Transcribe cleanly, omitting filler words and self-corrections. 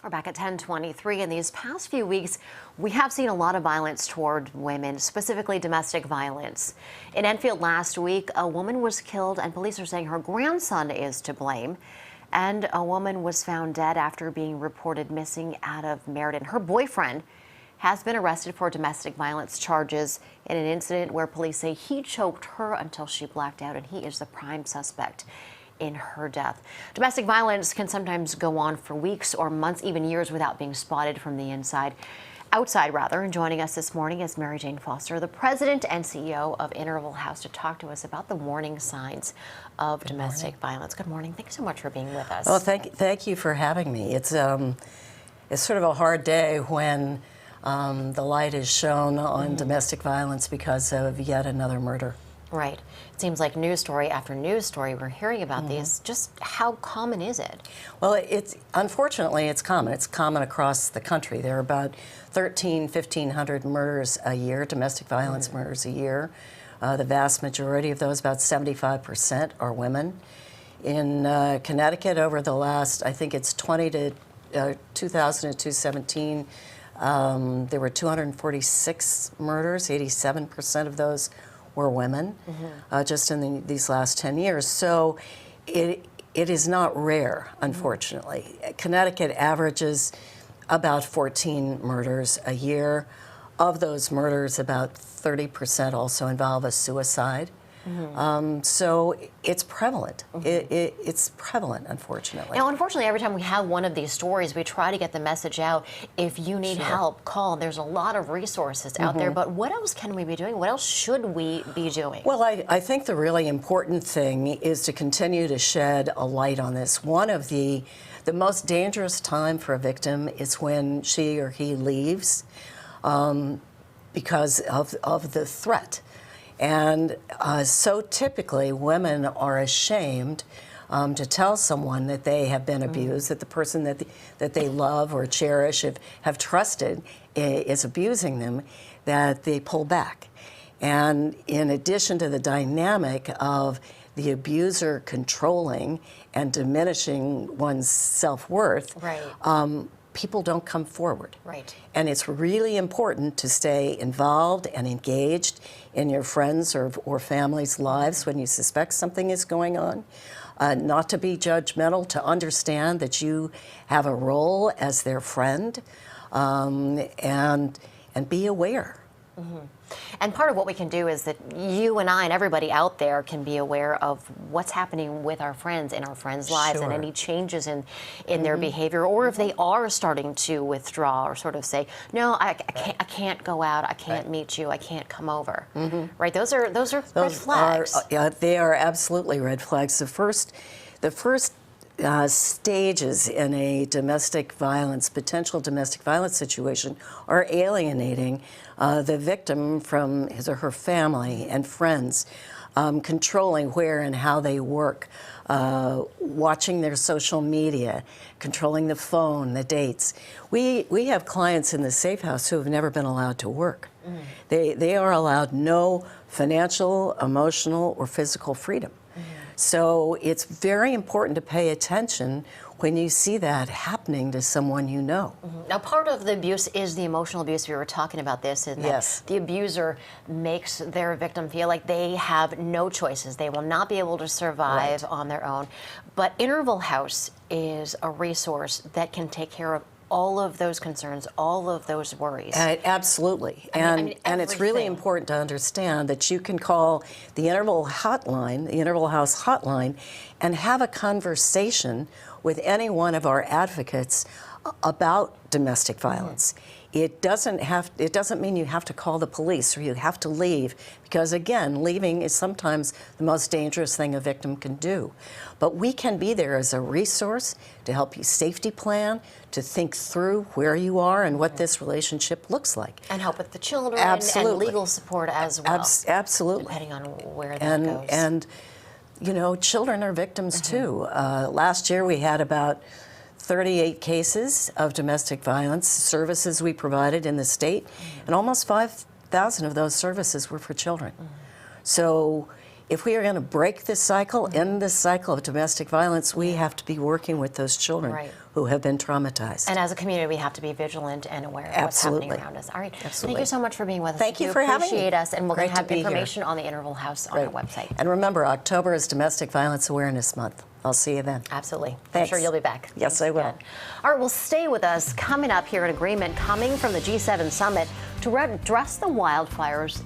We're back at 10:23. In these past few weeks, we have seen a lot of violence toward women, specifically domestic violence. In Enfield last week, a woman was killed and police are saying her grandson is to blame. And a woman was found dead after being reported missing out of Meriden. Her boyfriend has been arrested for domestic violence charges in an incident where police say he choked her until she blacked out, and he is the prime suspect in her death. Domestic violence can sometimes go on for weeks or months, even years, without being spotted from the outside. And joining us this morning is Mary Jane Foster, the president and CEO of Interval House, to talk to us about the warning signs of domestic violence. Good morning. Thank you so much for being with us. Well, thank you for having me. It's sort of a hard day when the light is shown on domestic violence because of yet another murder. Right. It seems like news story after news story we're hearing about these. Just how common is it? Well, unfortunately, it's common. It's common across the country. There are about 1,500 murders a year, domestic violence murders a year. The vast majority of those, about 75%, are women. In Connecticut, over the last, I think it's 2000 to 2017, there were 246 murders. 87% of those were women, just in these last 10 years. So it is not rare, unfortunately. Connecticut averages about 14 murders a year. Of those murders, about 30% also involve a suicide. So it's prevalent. It's prevalent, unfortunately. Now, unfortunately, every time we have one of these stories, we try to get the message out. If you need help, call. There's a lot of resources out there. But what else can we be doing? What else should we be doing? Well, I think the really important thing is to continue to shed a light on this. One of the most dangerous time for a victim is when she or he leaves because of the threat. And so typically women are ashamed to tell someone that they have been abused, that the person that they love or cherish, have trusted, is abusing them, that they pull back. And in addition to the dynamic of the abuser controlling and diminishing one's self-worth, people don't come forward. Right. And it's really important to stay involved and engaged in your friends' or family's lives when you suspect something is going on. Not to be judgmental, to understand that you have a role as their friend, and be aware. And part of what we can do is that you and I and everybody out there can be aware of what's happening with our friends in our friends' lives and any changes in their behavior, or if they are starting to withdraw or sort of say, no, I can't go out, I can't meet you, I can't come over. Right? Those are red flags. They are absolutely red flags. The first stages in a potential domestic violence situation are alienating the victim from his or her family and friends, controlling where and how they work, watching their social media, controlling the phone, the dates. We have clients in the Safe House who have never been allowed to work. They are allowed no financial, emotional, or physical freedom. So it's very important to pay attention when you see that happening to someone you know. Now, part of the abuse is the emotional abuse. We were talking about this, and that the abuser makes their victim feel like they have no choices. They will not be able to survive on their own. But Interval House is a resource that can take care of all of those concerns, all of those worries. Absolutely. And it's really important to understand that you can call the Interval hotline, the Interval House hotline, and have a conversation with any one of our advocates about domestic violence. It doesn't mean you have to call the police or you have to leave, because again, leaving is sometimes the most dangerous thing a victim can do. But we can be there as a resource to help you safety plan, to think through where you are and what this relationship looks like. And help with the children and legal support as well. Absolutely. Depending on where that goes. And, you know, children are victims too. Last year we had about 38 cases of domestic violence services we provided in the state, and almost 5,000 of those services were for children. So if we are going to break this cycle, end this cycle of domestic violence, we have to be working with those children Right. who have been traumatized. And as a community, we have to be vigilant and aware of Absolutely. what's happening around us. All right. Absolutely. Thank you so much for being with us. Thank you We for having me. appreciate us, and we're going Great to to have be here. information on the Interval House on our website. And remember, October is Domestic Violence Awareness Month. I'll see you then. Absolutely. I'm Thanks. sure you'll be back. Yes, Thanks I will. again. All right, well, stay with us. Coming up here, an agreement coming from the G7 summit to address the wildfires